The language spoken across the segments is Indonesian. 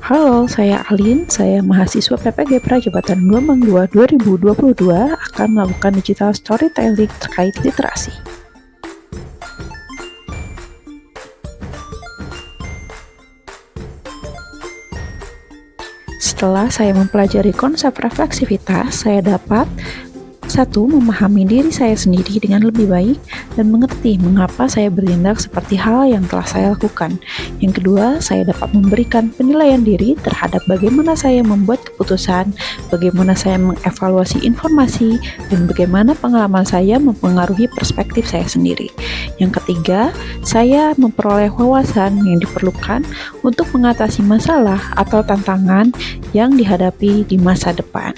Halo, saya Alin. Saya mahasiswa PPG Prajabatan Gelombang 2 2022 akan melakukan digital storytelling terkait literasi. Setelah saya mempelajari konsep refleksivitas, saya dapat memahami diri saya sendiri dengan lebih baik dan mengerti mengapa saya bertindak seperti hal yang telah saya lakukan. Yang kedua, saya dapat memberikan penilaian diri terhadap bagaimana saya membuat keputusan, bagaimana saya mengevaluasi informasi, dan bagaimana pengalaman saya mempengaruhi perspektif saya sendiri. Yang ketiga, saya memperoleh wawasan yang diperlukan untuk mengatasi masalah atau tantangan yang dihadapi di masa depan.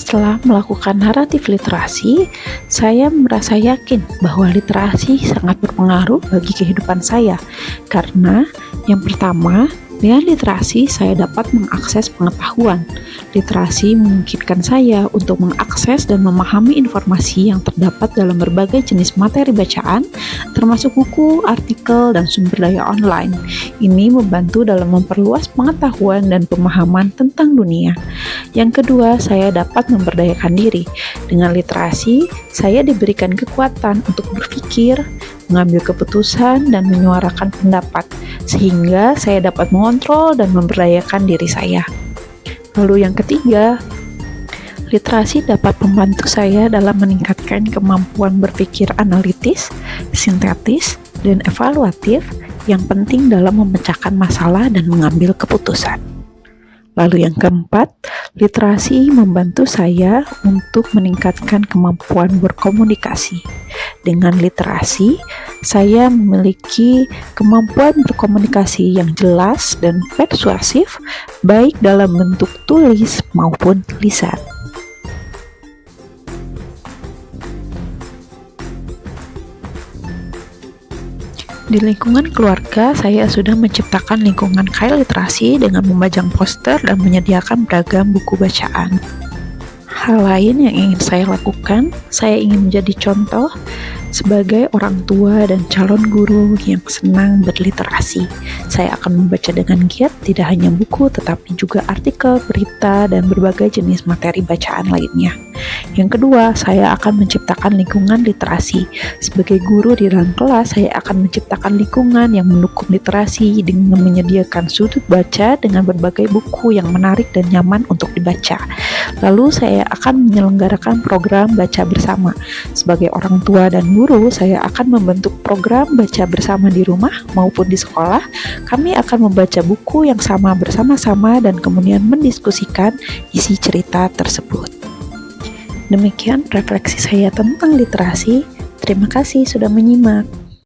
Setelah melakukan naratif literasi, saya merasa yakin bahwa literasi sangat berpengaruh bagi kehidupan saya. Karena yang pertama, dengan literasi saya dapat mengakses pengetahuan. Literasi memungkinkan saya untuk mengakses dan memahami informasi yang terdapat dalam berbagai jenis materi bacaan, termasuk buku, artikel, dan sumber daya online. Ini membantu dalam memperluas pengetahuan dan pemahaman tentang dunia. Yang kedua, saya dapat memberdayakan diri. Dengan literasi, saya diberikan kekuatan untuk berpikir, mengambil keputusan, dan menyuarakan pendapat, sehingga saya dapat mengontrol dan memberdayakan diri saya. Lalu yang ketiga, literasi dapat membantu saya dalam meningkatkan kemampuan berpikir analitis, sintetis, dan evaluatif yang penting dalam memecahkan masalah dan mengambil keputusan. Lalu yang keempat, literasi membantu saya untuk meningkatkan kemampuan berkomunikasi. Dengan literasi, saya memiliki kemampuan berkomunikasi yang jelas dan persuasif, baik dalam bentuk tulis maupun lisan. Di lingkungan keluarga, saya sudah menciptakan lingkungan kaya literasi dengan membajang poster dan menyediakan beragam buku bacaan. Hal lain yang ingin saya lakukan, saya ingin menjadi contoh sebagai orang tua dan calon guru yang senang berliterasi. Saya akan membaca dengan giat tidak hanya buku, tetapi juga artikel, berita, dan berbagai jenis materi bacaan lainnya. Yang kedua, saya akan menciptakan lingkungan literasi. Sebagai guru di dalam kelas, saya akan menciptakan lingkungan yang mendukung literasi dengan menyediakan sudut baca dengan berbagai buku yang menarik dan nyaman untuk dibaca. Lalu saya akan menyelenggarakan program baca bersama. Sebagai orang tua dan guru, saya akan membentuk program baca bersama di rumah maupun di sekolah. Kami akan membaca buku yang sama bersama-sama dan kemudian mendiskusikan isi cerita tersebut. Demikian refleksi saya tentang literasi. Terima kasih sudah menyimak.